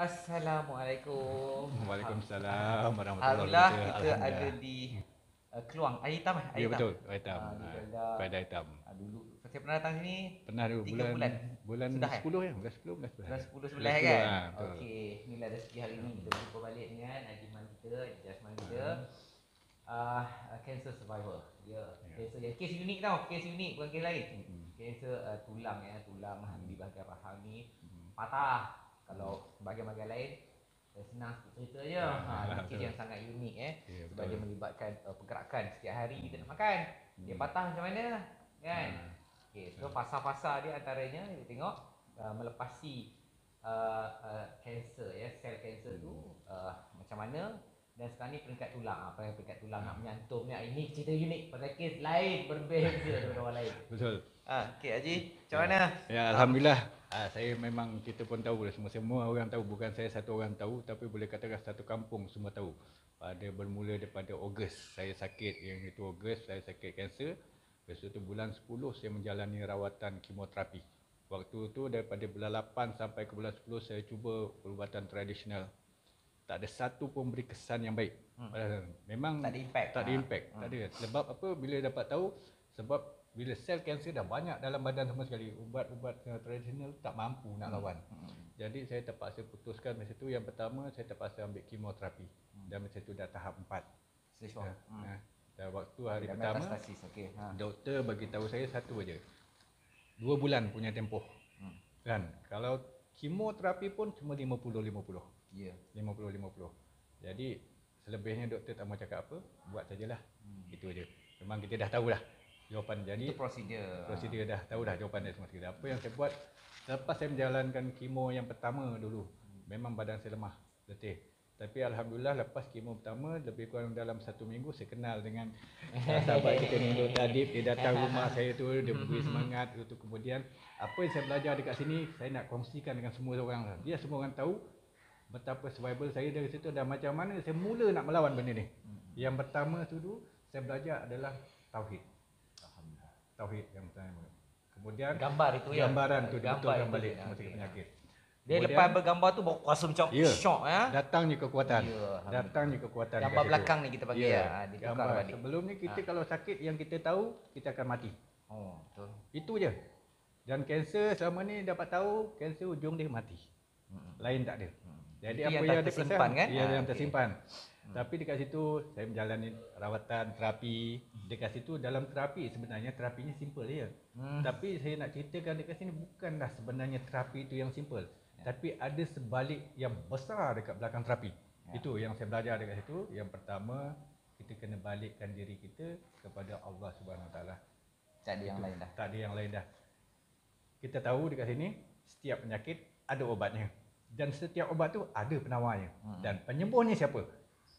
Assalamualaikum. Waalaikumsalam warahmatullahi Alhamdulillah wabarakatuh. kita ada di Keluang. Air hitam eh? Air Ya hitam. betul, hitam. Di Kedah. Pada hitam. Dulu saya pernah datang sini Pernah dulu 3 bulan. bulan Sudah 10 ya, bulan 10, bulan 11. Bulan 10 Bulan 11 10, kan? betul. Okey, inilah rezeki hari ini kita jumpa balik dengan Ajiman kita, Jasman kita. Cancer survivor. Dia cancer yang kes unik tau, kes unik bukan kes lain. Cancer tulang tulang di bahagian rahang ni patah. Kalau bahagian-bahagian lain senang cerita je. Kes yang sangat unik sebab dia melibatkan pergerakan setiap hari kita nak makan. Dia patah macam mana kan? Okey, so fasa-fasa dia antaranya kita tengok melepasi kanser sel kanser tu macam mana, dan sekarang ni peringkat tulang. Apa yang peringkat tulang nak menyantum ni, ini cerita unik pasal kes lain berbeza daripada orang lain. Betul. Okey Haji, macam mana? Ya, alhamdulillah. Saya memang, kita pun tahu lah, semua orang tahu, bukan saya satu orang tahu, tapi boleh katakan satu kampung semua tahu. Bermula daripada Ogos saya sakit, yang itu Ogos saya sakit kanser. Lepas itu bulan 10 saya menjalani rawatan kemoterapi. Waktu itu daripada bulan 8 sampai ke bulan 10 saya cuba perubatan tradisional. Tak ada satu pun beri kesan yang baik. Memang Tak ada impact. Tak ada impact. Tak ada. Sebab apa? Bila dapat tahu, sebab bila sel kanser dah banyak dalam badan sama sekali, ubat-ubat tradisional tak mampu nak lawan. Jadi saya terpaksa putuskan masa itu, yang pertama saya terpaksa ambil kemoterapi. Dan masa itu dah tahap 4. Stage 4. Dan waktu hari pertama, doktor bagi tahu saya satu aja. 2 bulan punya tempoh. Kan? Kalau kemoterapi pun cuma 50-50. Ya. 50-50. Jadi selebihnya doktor tak mau cakap apa, buat sajalah. Itu aja. Memang kita dah tahu dah jawapan. Jadi itu prosedur dah tahu dah jawapan dia semua sekali. Apa yang saya buat selepas saya menjalankan kemo yang pertama dulu, memang badan saya lemah, letih. Tapi alhamdulillah lepas kemo pertama, lebih kurang dalam 1 minggu saya kenal dengan sahabat kita ni, Dr. Adib. Dia datang rumah saya tu, dia beri semangat itu. Kemudian apa yang saya belajar dekat sini, saya nak kongsikan dengan semua orang. Dia semua orang tahu betapa survival saya dari situ dan macam mana saya mula nak melawan benda ni. Yang pertama tu dulu saya belajar adalah tauhid. Tauhid yang pertama. Kemudian gambaran tu dibetulkan balik semua penyakit. Dia lepas bergambar tu baru kuasa macam syok datangnya kekuatan. Datangnya kekuatan. Gambar belakang ni kita panggil ditukar balik. Sebelum ni kita kalau sakit yang kita tahu, kita akan mati. Betul. Itu je. Dan kanser selama ni dapat tahu, kanser ujung dia mati. Lain tak ada. Jadi itu apa yang tersimpan kan? Yang tersimpan. Tapi dekat situ saya menjalani rawatan terapi. Dekat situ dalam terapi sebenarnya terapinya simple je. Tapi saya nak ceritakan dekat sini bukanlah sebenarnya terapi itu yang simple. Tapi ada sebalik yang besar dekat belakang terapi. Itu yang saya belajar dekat situ. Yang pertama, kita kena balikkan diri kita kepada Allah Subhanahu Wa Taala. Tak ada yang lain dah. Tak ada yang lain dah. Kita tahu dekat sini setiap penyakit ada obatnya. Dan setiap obat tu ada penawarnya. Dan penyembuhnya siapa?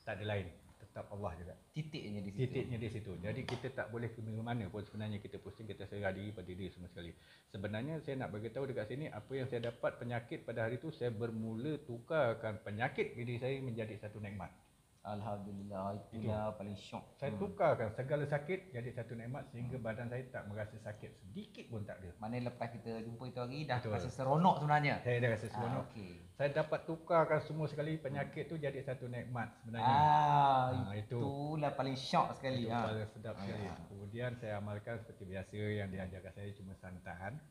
Tak ada lain, tetap Allah juga. Titiknya di situ. Jadi kita tak boleh ke mana pun sebenarnya kita pusing, kita serah diri pada diri semua sekali. Sebenarnya saya nak bagi tahu dekat sini apa yang saya dapat penyakit pada hari itu, saya bermula tukarkan penyakit diri saya menjadi satu nikmat. Alhamdulillah, itulah paling syok. Saya tukarkan segala sakit jadi satu nikmat sehingga badan saya tak merasa sakit sedikit pun tak ada. Mana lepas kita jumpa itu hari dah rasa seronok sebenarnya. Saya dah rasa seronok. Saya dapat tukarkan semua sekali penyakit tu jadi satu nikmat sebenarnya. Itulah paling syok sekali. Itu paling sedap sekali. Kemudian saya amalkan seperti biasa yang diajarkan saya, cuma santan.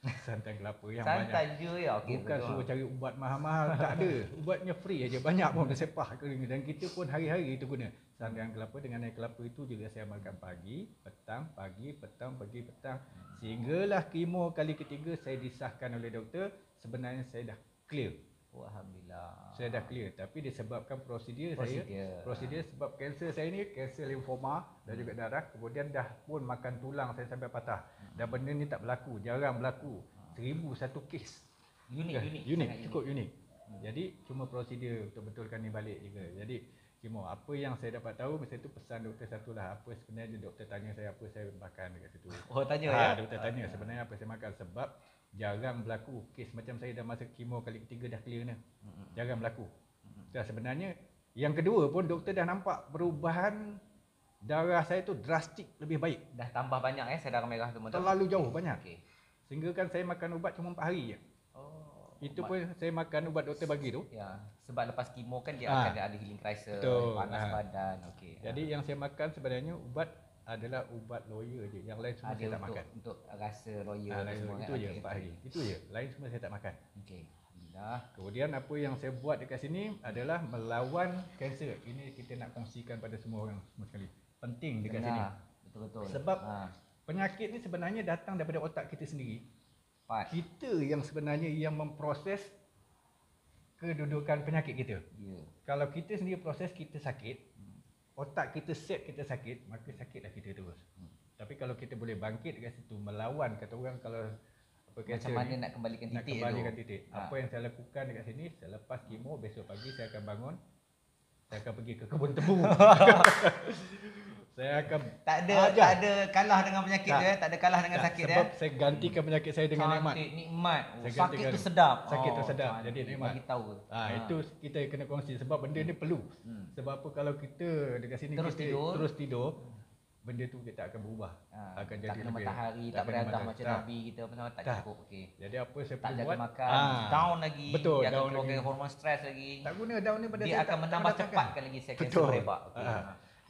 Santan kelapa yang santan banyak. Santan je ya. Bukan suruh cari ubat mahal-mahal, tak ada. Ubatnya free aja, banyak pun bersepah kering. Dan kita pun hari-hari itu guna santan kelapa. Dengan air kelapa itu juga saya amalkan pagi, petang, pagi, petang, pagi, petang. Sehinggalah kemo kali ketiga saya disahkan oleh doktor, sebenarnya saya dah clear. Alhamdulillah. Saya dah clear, tapi disebabkan prosedur sebab kanser saya ni kanser limfoma dan juga darah, kemudian dah pun makan tulang saya sampai patah. Dan benda ni tak berlaku, jarang berlaku. 1001 kes. Unik, cukup unik. Jadi cuma prosedur untuk betulkan ni balik juga. Jadi kemo, apa yang saya dapat tahu masa tu pesan doktor satulah, apa sebenarnya doktor tanya saya apa saya makan dekat situ. Tanya doktor tanya sebenarnya apa saya makan, sebab jarang berlaku kes macam saya dah masa kemo kali ketiga dah clear ni. Jarang berlaku. Dan sebenarnya yang kedua pun doktor dah nampak perubahan darah saya tu drastik lebih baik. Dah tambah banyak saya darah merah tu. Terlalu jauh banyak. Sehingga kan saya makan ubat cuma 4 hari je. Itu pun saya makan ubat doktor bagi tu. Ya, sebab lepas kemo kan dia Ah. akan ada healing crisis, Betul. panas Ah. badan. Okey. Jadi yang saya makan sebenarnya ubat adalah ubat lawyer je. Yang lain semua ada saya tak untuk makan. untuk rasa royal Ah, semua itu je 4 hari. Itu je. Lain semua saya tak makan. Okey. Alhamdulillah. Kemudian apa yang saya buat dekat sini adalah melawan kanser. Ini kita nak kongsikan pada semua orang semua sekali. Penting dekat sini. Betul-betul. Sebab penyakit ni sebenarnya datang daripada otak kita sendiri. Kita yang sebenarnya yang memproses kedudukan penyakit kita. Ya. Kalau kita sendiri proses kita sakit, otak kita set kita sakit, maka sakitlah kita terus. Tapi kalau kita boleh bangkit dekat situ melawan, kata orang kalau apa Macam mana nak kembalikan titik tu. kembalikan titik. Apa yang saya lakukan dekat sini, selepas kemo besok pagi saya akan bangun, saya akan pergi ke kebun tebu. Saya akan tak ada kalah dengan penyakit tu tak ada kalah dengan sakit sebab saya gantikan penyakit saya dengan nikmat. Nikmat. Saya Sakit gantikan. tu sedap. Sakit tu sedap, jadi nikmat. Bagi tahu. Itu kita kena kongsi sebab benda ni perlu. Sebab apa kalau kita dekat sini Terus terus tidur, benda tu kita akan berubah. Akan tak jadi kena lebih matahari, tak beradah macam Nabi kita macam tak cukup. Okey. Jadi apa saya Tak perlu jaga buat? makan, down lagi. Betul, dia akan down keluarkan lagi. hormon stres lagi. Tak guna down ni pada dia saya akan tak menambah datangkan. cepatkan lagi saya Betul. merebak.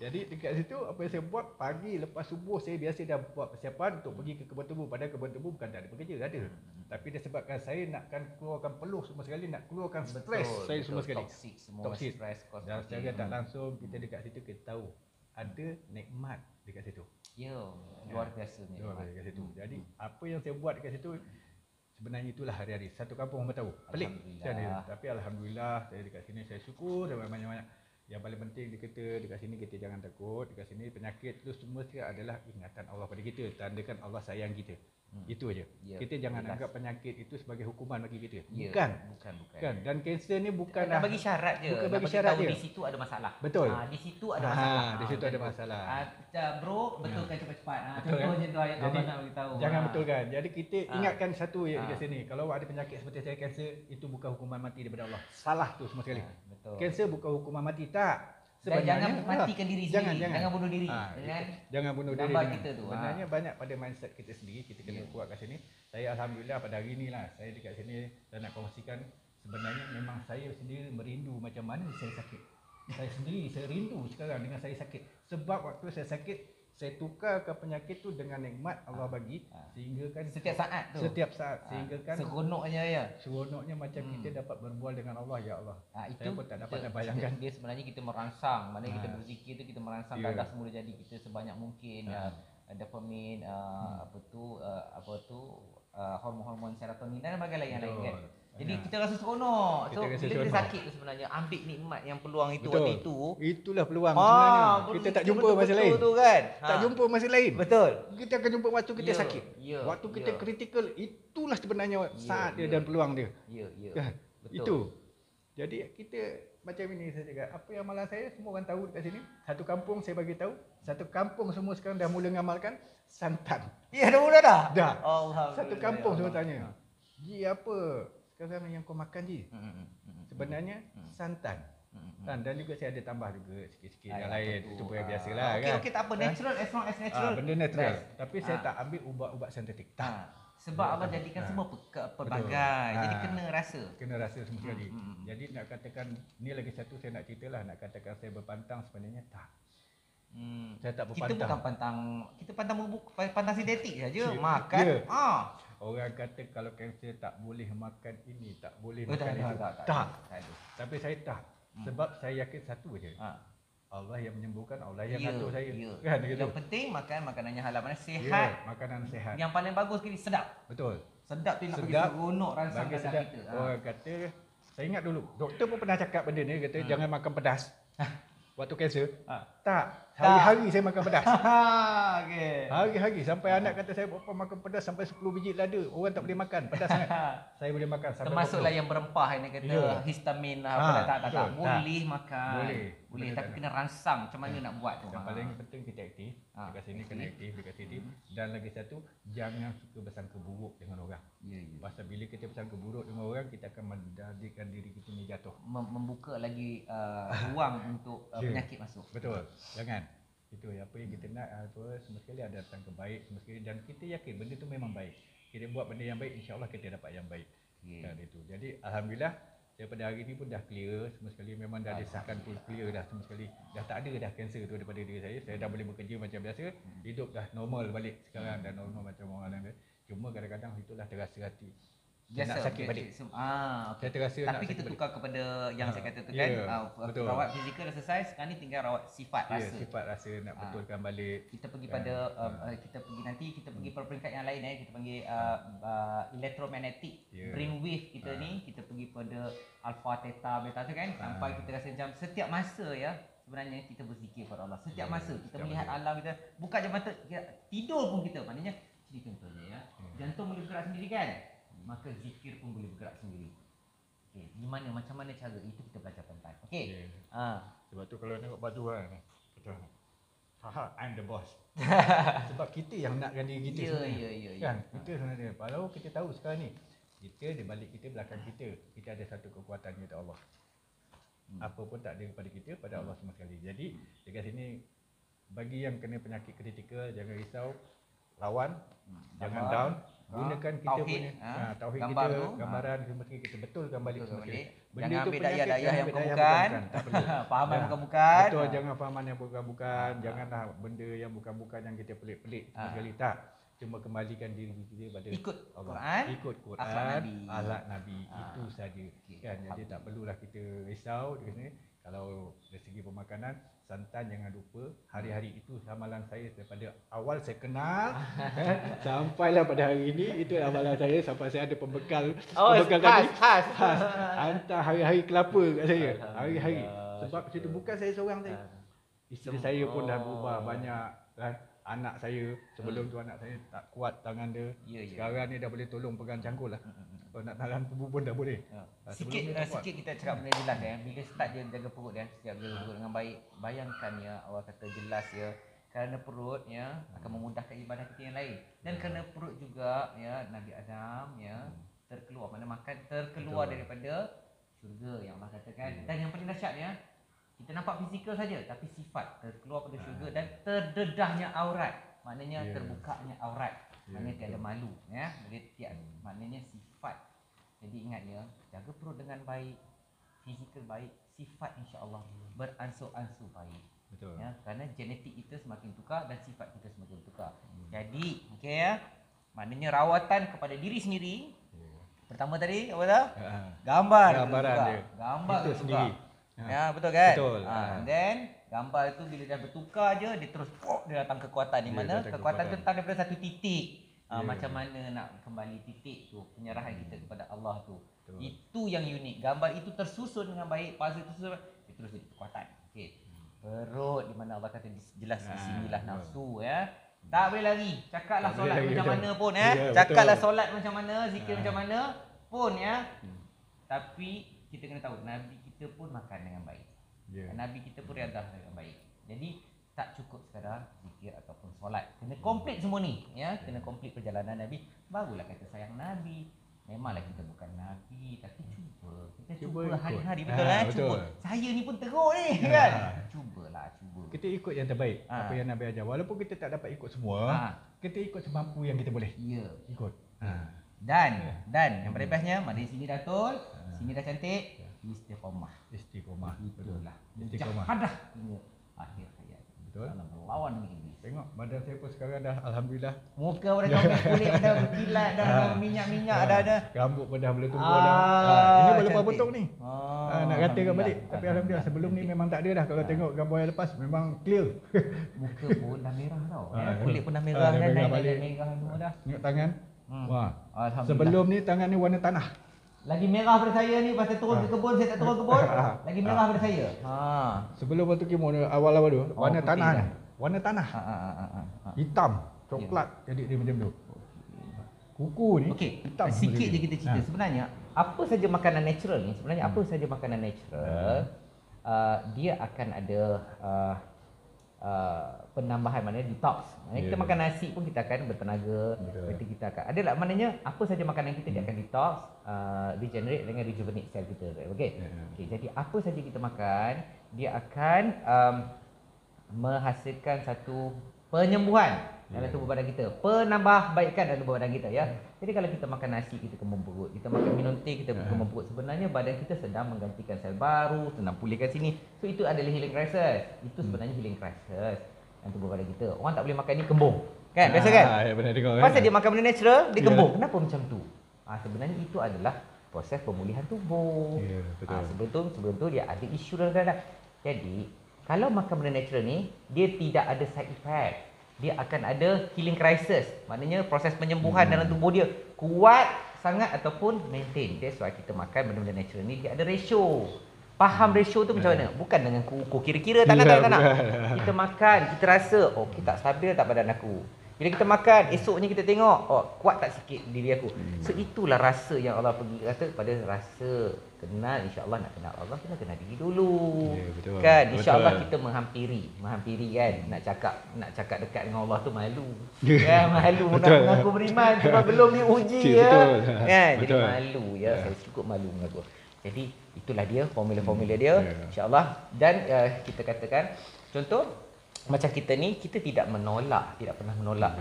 Jadi dekat situ apa yang saya buat pagi lepas subuh saya biasa dah buat persiapan untuk pergi ke kebun tebu. Padahal kebun tebu bukan tak ada pekerja, ada. Tapi disebabkan saya nakkan keluarkan peluh semua sekali, nak keluarkan stres saya semua sekali. Toxic semua Toxic. stres kos. Dan secara tak langsung kita dekat situ kita tahu ada nikmat dekat situ. Ya, luar biasanya. Luar biasa dekat situ. Jadi apa yang saya buat dekat situ sebenarnya itulah hari-hari. Satu kampung orang tahu. Pelik. Alhamdulillah. Tapi alhamdulillah saya dekat sini saya syukur dan banyak-banyak. Yang paling penting dia kata dekat sini kita jangan takut. Dekat sini penyakit tu semua adalah ingatan Allah pada kita. Tandakan Allah sayang kita. Itu aja. Kita jangan anggap penyakit itu sebagai hukuman bagi kita. Bukan. Kan? Dan kanser ni bukanlah nak bagi syarat je. Bukan bagi nak syarat tahu je. di situ ada masalah. Betul. Di situ ada masalah. Di situ ada masalah. Bro, betulkan cepat-cepat. Betul, Contoh kan? je tu ayat Jadi, abang nak beritahu. Jangan betulkan. Jadi kita ingatkan satu je dekat sini. Kalau awak ada penyakit seperti saya kanser, itu bukan hukuman mati daripada Allah. Salah tu semua sekali. Betul. Kanser bukan hukuman mati, tak. Dan jangan matikan diri sendiri. Jangan bunuh diri. Jangan bunuh diri. Gambar kita tu. Sebenarnya banyak pada mindset kita sendiri, kita kena kuat kat sini. Saya alhamdulillah pada hari ni lah, saya dekat sini dan nak kongsikan sebenarnya memang saya sendiri merindu macam mana saya sakit. Saya sendiri, saya rindu sekarang dengan saya sakit. Sebab waktu saya sakit, saya tukarkan penyakit tu dengan nikmat Allah bagi sehingga kan setiap saat tu. Setiap saat sehingga kan seronoknya ya. Seronoknya macam kita dapat berbual dengan Allah, ya Allah. Itu Saya pun tak dapat nak bayangkan. Dia sebenarnya kita merangsang, maknanya kita berzikir tu kita merangsang kadar semula jadi kita sebanyak mungkin dopamin hormon-hormon serotonin dan berbagai yang lain kan. Jadi kita rasa seronok. So bila kita sakit tu sebenarnya ambil nikmat yang peluang itu waktu itu. Itulah peluang sebenarnya. Kita tak jumpa masa lain. Tu kan. Tak jumpa masa lain. Betul. Kita akan jumpa waktu kita sakit. Waktu kita kritikal, itulah sebenarnya saat dia dan peluang dia. Kan? Betul. Itu. Jadi kita macam ini saya cakap. Apa yang amalan saya semua orang tahu dekat sini. Satu kampung saya bagi tahu. Satu kampung semua sekarang dah mula ngamalkan santan. Ya dah mula dah. Dah. Alhamdulillah. Satu kampung semua tanya. Ji apa sekarang yang kau makan Ji? Sebenarnya santan. Dan juga saya ada tambah juga sikit-sikit yang lain. Itu pun yang biasalah kan. Okey tak apa, natural as long as natural. Benda natural. Tapi saya tak ambil ubat-ubat sintetik. Tak. Sebab abang jadikan semua pelbagai. Jadi kena rasa. Kena rasa semua sekali. Jadi nak katakan ni lagi satu saya nak ceritalah, nak katakan saya berpantang sebenarnya tak. Saya tak berpantang. Kita bukan pantang, kita pantang sintetik saja. Makan. Orang kata kalau kanser tak boleh makan ini, tak boleh Oh, makan itu. Tak. Tapi saya tak. Sebab saya yakin satu je. Allah yang menyembuhkan, Allah yang atur saya. Kan gitu. Yang penting makan makanan yang halal, mana Ya, sihat. makanan sehat. Yang paling bagus sekali sedap. Betul. Sedap tu nak bagi Sedap, seronok rangsang bagi kadar sedap. kita. Orang kata, saya ingat dulu, doktor pun pernah cakap benda ni, kata jangan makan pedas. Waktu kanser. Tak. Hari-hari saya makan pedas. Okey. Hari-hari sampai anak kata saya berapa makan pedas sampai 10 biji lada. Orang tak boleh makan pedas sangat. Saya boleh makan sampai Termasuklah yang berempah yang kata histamin lah apa tak. Boleh makan. Boleh tapi kena rangsang macam mana nak buat tu. Yang paling penting kita aktif. Dekat sini kena aktif, dekat sini. Dan lagi satu, jangan suka bersangka buruk dengan orang. Pasal bila kita bersangka buruk dengan orang, kita akan menjadikan diri kita ni jatuh. Membuka lagi ruang untuk penyakit masuk. Betul. Jangan. Itu apa yang kita nak semua sekali ada datang ke baik semua sekali dan kita yakin benda tu memang baik. Kita buat benda yang baik, insya-Allah kita dapat yang baik. Kat itu. Jadi alhamdulillah daripada hari ni pun dah clear semua sekali, memang dah disahkan pun clear dah semua sekali. Dah tak ada dah kanser tu daripada diri saya. Saya dah boleh bekerja macam biasa. Hidup dah normal balik sekarang, dah normal macam orang lain. Cuma kadang-kadang itulah terasa hati. Biasa Nak sakit balik. Okay. Saya terasa Tapi nak kita sakit tukar kepada yang saya kata tu ya, kan, betul. rawat fizikal dah selesai, sekarang ni tinggal rawat sifat Ya, rasa. sifat rasa nak betulkan balik. Kita pergi pada kita pergi nanti kita pergi pada peringkat yang lain kita panggil electromagnetic brainwave kita ni, kita pergi pada alpha, theta, beta tu kan, sampai kita rasa macam setiap masa ya sebenarnya kita berzikir kepada Allah. Setiap masa kita melihat alam, kita buka je mata, tidur pun kita, maknanya ini contohnya ya. Jantung boleh bergerak sendiri kan? Maka zikir pun boleh bergerak sendiri. Okey, di mana, macam mana cara itu kita belajar pelan-pelan. Okey. Sebab tu kalau tengok baju kan, betul. Haha, I'm the boss. Sebab kita yang nakkan diri kita sebenarnya. Kan? Kita sebenarnya. Kalau kita tahu sekarang ni, kita di balik kita, belakang kita ada satu kekuatan iaitu Allah. Apa pun tak ada kepada kita, pada Allah semua sekali. Jadi, dekat sini, bagi yang kena penyakit kritikal, jangan risau, lawan, jangan down. Gunakan kita punya tauhid kita, gambaran semua kita betulkan balik semua sekali. Jangan ambil daya-daya yang bukan-bukan. Fahaman bukan-bukan. Betul, jangan fahaman yang bukan-bukan. Janganlah benda yang bukan-bukan yang kita pelik-pelik semua sekali, tak. Cuma kembalikan diri kita pada ikut Allah. Quran, ikut Quran, akhlak Nabi, itu saja. Kan, jadi tak perlulah kita risau di sini. Kalau dari segi pemakanan, santan jangan lupa. Hari-hari itu amalan saya daripada awal saya kenal sampailah pada hari ini, itu amalan saya sampai saya ada pembekal. khas. Hantar hari-hari kelapa kat saya. Hari-hari. Sebab situ bukan saya seorang saya. Isteri saya pun dah berubah banyak kan. Anak saya, sebelum tu anak saya tak kuat tangan dia. Sekarang ni dah boleh tolong pegang cangkul lah. Kalau nak tahan tubuh pun dah boleh. Sikit kita cakap benda jelas ya. Bila start dia jaga perut dia, siap jaga perut dengan baik. Bayangkan ya, awak kata jelas ya. Kerana perut ya akan memudahkan ibadah kita yang lain. Dan kerana perut juga ya, Nabi Adam ya terkeluar, mana makan terkeluar daripada syurga yang Allah katakan. Dan yang paling dahsyat ya, kita nampak fizikal saja, tapi sifat terkeluar pada syurga dan terdedahnya aurat. Maknanya terbukanya aurat. Maknanya tiada malu ya. Maknanya sifat. Jadi ingat ya, jaga perut dengan baik, fizikal baik, sifat insya-Allah beransur-ansur baik. Betul. Ya, kerana genetik kita semakin tukar dan sifat kita semakin tukar. Jadi, okey ya. Maknanya rawatan kepada diri sendiri. Pertama tadi apa dah? Gambaran dia. Gambar itu sendiri. Ya, betul kan? Betul. And then gambar tu bila dah bertukar je, dia terus dia datang kekuatan, di mana kekuatan tu datang daripada satu titik. Macam mana nak kembali titik tu, penyerahan kita kepada Allah tu. Itu yang unik. Gambar itu tersusun dengan baik, puzzle itu dia terus jadi kekuatan. Okey. Perut di mana Allah kata jelas di sinilah nafsu ya. Tak boleh lari. Cakaplah solat macam mana pun ya. Cakaplah solat macam mana, zikir macam mana pun ya. Tapi kita kena tahu Nabi kita pun makan dengan baik. Nabi kita pun riadah dengan baik. Jadi tak cukup sekadar zikir ataupun solat. Kena komplit semua ni ya, kena komplit perjalanan Nabi. Barulah kata sayang Nabi. Memanglah kita bukan Nabi, tapi cuba hari-hari, betul kan? Cuba. Saya ni pun teruk ni kan. Cuba. Kita ikut yang terbaik, apa yang Nabi ajar. Walaupun kita tak dapat ikut semua, kita ikut semampu yang kita boleh. Ya. Ikut. Dan yang paling bestnya, mari sini dah tol, sini dah cantik, istiqomah. Itulah. Mujahadah hingga akhir hayat. Betul. Dalam melawan iblis. Tengok badan saya pun sekarang dah alhamdulillah. Muka dah comel, kulit dah berkilat, dah minyak-minyak dah ada. Rambut pun dah boleh tumbuh dah. Ini boleh lepas potong ni. Nak ratakan balik. Tapi alhamdulillah sebelum ni memang tak ada dah. Kalau tengok gambar yang lepas memang clear. Muka pun dah merah tau. Kulit pun dah merah kan, dah merah semua dah. Tengok tangan. Wah. Alhamdulillah. Sebelum ni tangan ni warna tanah. Lagi merah pada saya ni, pasal turun ke kebun, saya tak turun kebun. Lagi merah pada saya. Sebelum waktu kemo awal-awal tu, warna tanah ni. Warna tanah. Hitam, coklat jadi dia macam tu. Kuku ni hitam. Sikit je kita cerita. Sebenarnya apa saja makanan natural ni, apa saja makanan natural, dia akan ada penambahan, maknanya detox. Kita makan nasi pun kita akan bertenaga. Kita akan ada lah, maknanya apa saja makanan kita dia akan detox, regenerate dengan rejuvenate sel kita. Okey. Jadi apa saja kita makan, dia akan menghasilkan satu penyembuhan dalam tubuh badan kita, penambahbaikan dalam tubuh badan kita ya. Jadi kalau kita makan nasi kita kembung perut, kita makan minum teh kita kembung perut, sebenarnya badan kita sedang menggantikan sel baru, sedang pulihkan sini. So itu adalah healing crisis. Itu sebenarnya healing crisis dalam tubuh badan kita. Orang tak boleh makan ni kembung. Kan? Biasa kan? Ya, benar tengok kan. Pasal dia makan benda natural, dia kembung. Kenapa macam tu? Sebenarnya itu adalah proses pemulihan tubuh. Ya, betul. Sebelum tu dia ada isu dalam badan. Jadi, kalau makan benda natural ni, dia tidak ada side effect. Dia akan ada healing crisis. Maknanya proses penyembuhan dalam tubuh dia kuat sangat ataupun maintain. That's why kita makan benda-benda natural ni, dia ada ratio. Faham ratio tu macam mana? Bukan dengan kuku kira-kira, tak nak. Kita makan, kita rasa, okey tak stabil tak badan aku. Bila kita makan, esoknya kita tengok, kuat tak sikit diri aku. So itulah rasa yang Allah pergi kata pada rasa kenal, insya-Allah nak kenal Allah kena kenal diri dulu. Ya, betul. Kan insya-Allah kita menghampiri kan, nak cakap dekat dengan Allah tu malu. Kan malu nak mengaku beriman sebab belum diuji ya. Kan jadi malu ya, saya cukup malu mengaku. Jadi itulah dia formula-formula dia insya-Allah. Dan kita katakan contoh macam kita ni, kita tidak pernah menolak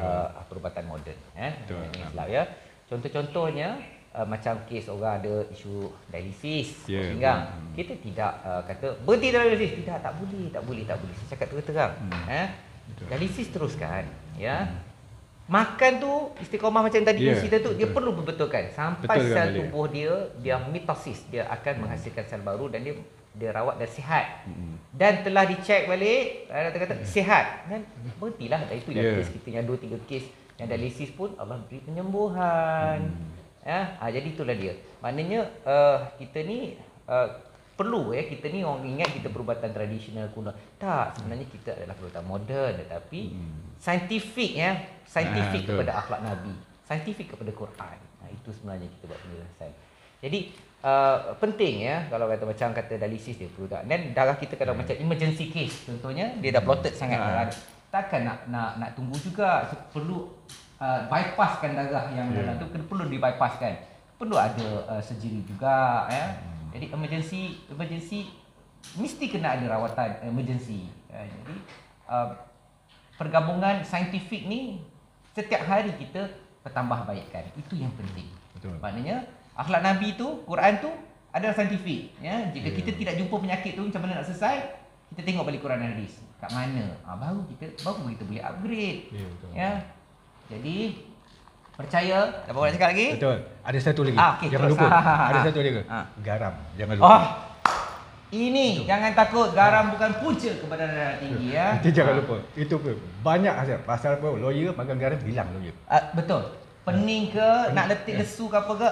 perubatan moden Islam ya. Contoh-contohnya macam kes orang ada isu dialisis pinggang. Kita tidak kata berhenti dialisis, tak boleh. Saya cakap terang-terang. Dialisis teruskan ya. Makan tu istiqamah macam tadi kita tu, dia perlu berbetulkan sampai sel tubuh dia mitosis, dia akan menghasilkan sel baru dan dia rawat dan sihat. Dan telah dicek balik, doktor kata sihat. Dan berhentilah. Dari itu kes kita yang 2-3 kes yang dialisis pun Allah beri penyembuhan. Jadi itulah dia. Maknanya kita ni perlu kita ni orang ingat kita perubatan tradisional kuno. Tak, sebenarnya kita adalah perubatan moden tetapi saintifik saintifik kepada akhlak Nabi, saintifik kepada Quran. Itu sebenarnya kita buat penjelasan. Jadi penting kalau macam kata dialisis dia perlu tak. Dan darah kita kalau macam emergency case contohnya dia dah bloated sangat takkan nak tunggu juga. Perlu bypasskan darah yang dalam tu, perlu di bypasskan. Perlu ada surgery juga Jadi emergency mesti kena ada rawatan emergency. Jadi pergabungan saintifik ni setiap hari kita bertambahbaikkan. Itu yang penting. Betul. Maknanya akhlak Nabi tu, Quran tu adalah saintifik ya. Jika kita tidak jumpa penyakit tu macam mana nak selesai, kita tengok balik Quran dan hadis. Kat mana? Baru kita boleh upgrade. Ya. Jadi percaya, apa nak cakap lagi? Betul. Ada satu lagi. Jangan lupa. Ada satu lagi. Garam. Jangan lupa. Ini jangan takut, garam bukan punca kebadan darah tinggi ya. Itu jangan lupa. Itu banyak hasil. Pasal apa? Lawyer makan garam hilang lawyer. Betul. Pening ke, nak letik lesu ke apa ke,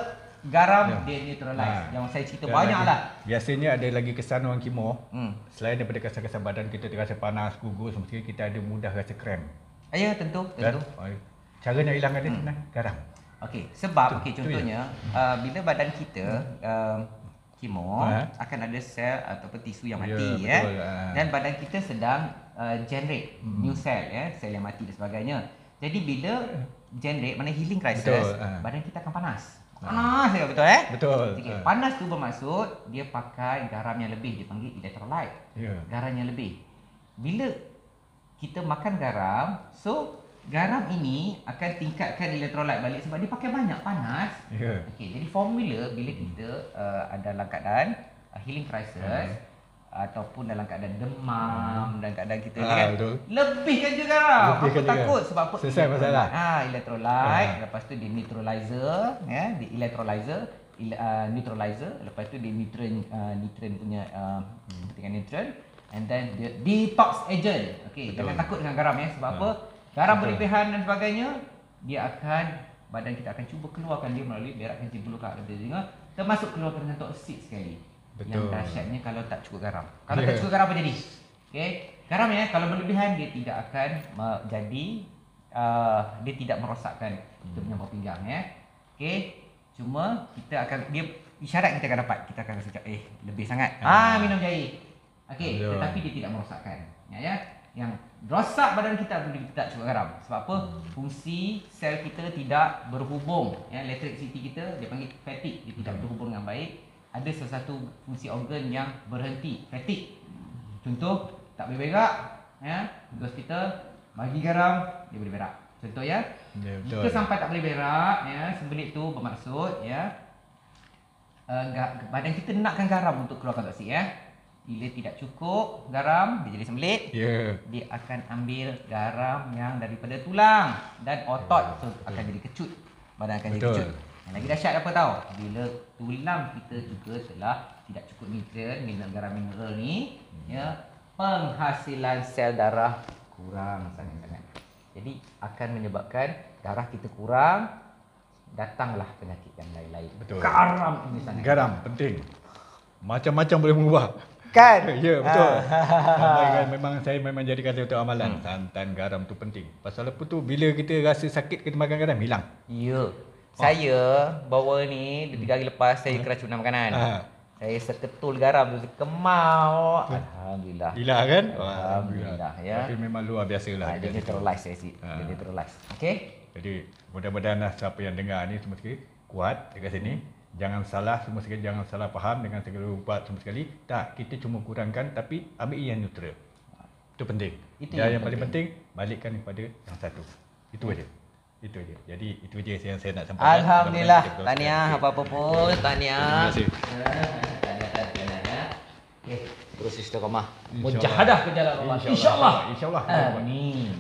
garam dia neutralize. Yang saya cerita banyaklah. Biasanya ada lagi kesan orang kemo. Selain daripada kesan-kesan badan kita terasa panas, gugus, mesti kita ada mudah rasa krem. Ya, tentu. Cara nak hilangkan dia senang, garam. Okey, sebab contohnya bila badan kita kemo akan ada sel ataupun tisu yang mati dan badan kita sedang generate new cell sel yang mati dan sebagainya. Jadi bila generate mana healing crisis, badan kita akan panas. Panas ya, betul Betul. Panas tu bermaksud dia pakai garam yang lebih, dia panggil electrolyte. Garam yang lebih. Bila kita makan garam, so garam ini akan tingkatkan electrolyte balik sebab dia pakai banyak panas. Jadi formula bila kita ada dalam keadaan healing crisis ataupun dalam keadaan demam dan keadaan kita lebihkan je garam. Apa takut sebab apa? Selesai masalah. Electrolyte, lepas tu dia neutralizer di neutralizer, lepas tu dia nutrient punya dengan nutrient, and then dia detox agent. Jangan takut dengan garam sebab apa? Garam berlebihan dan sebagainya, badan kita akan cuba keluarkan dia melalui berak kencing belukar dan sebagainya, termasuk keluarkan dengan toksit sekali. Yang dahsyatnya kalau tak cukup garam. Kalau tak cukup garam apa jadi? Garam kalau berlebihan dia tidak akan jadi dia tidak merosakkan kita punya bawah pinggang cuma kita akan isyarat kita akan dapat, kita akan rasa lebih sangat. Minum jair. Tetapi dia tidak merosakkan. Yang rosak badan kita bila kita tak cukup garam. Sebab apa? Fungsi sel kita tidak berhubung. Electricity kita dia panggil fatigue, dia tidak berhubung dengan baik. Ada sesuatu fungsi organ yang berhenti, fatigue. Contoh, tak boleh berak di hospital, bagi garam, dia boleh berak. Contoh ya. Ya, Jika betul. sampai tak boleh berak, ya, sembelit tu bermaksud ya badan kita nakkan garam untuk keluarkan toksik ya. Bila tidak cukup garam, dia jadi sembelit. Ya. Dia akan ambil garam yang daripada tulang dan otot, so akan jadi kecut. Badan akan jadi Betul. kecut. Yang lagi dahsyat apa tahu? Bila tulang kita juga telah tidak cukup nutrien, garam mineral ni, ya, penghasilan sel darah kurang sangat-sangat. Jadi akan menyebabkan darah kita kurang, datanglah penyakit yang lain-lain. Betul. Garam ini sangat. Garam penting. Macam-macam boleh mengubah. Kan? Ya, betul. Saya memang jadikan satu amalan. Santan garam tu penting. Pasal apa tu, bila kita rasa sakit kita makan garam, hilang. Ya. Saya bawa ni 3 hari lepas saya keracunan makanan. Saya seketul garam tu, kemau. Alhamdulillah. Hilang kan? Alhamdulillah ya. Tapi memang luar biasa lah. Dia neutralize saya si. Dia neutralize. Okey? Jadi mudah-mudahan lah siapa yang dengar ni semua sekali kuat dekat sini. Jangan salah semua sekali, jangan salah faham dengan segala ubat semua sekali. Tak, kita cuma kurangkan tapi ambil yang neutral. Itu penting. Itu Dan yang yang paling penting balikkan kepada yang satu. Itu aja. Itu aja. Jadi itu aja yang saya nak sampaikan. Alhamdulillah. Mudah-mudahan kita Tahniah apa-apa pun, tahniah. Terima kasih. Tahniah. Okey, terus istiqamah. InsyaAllah. Mujahadah ke jalan Allah. InsyaAllah. InsyaAllah. InsyaAllah. Amin.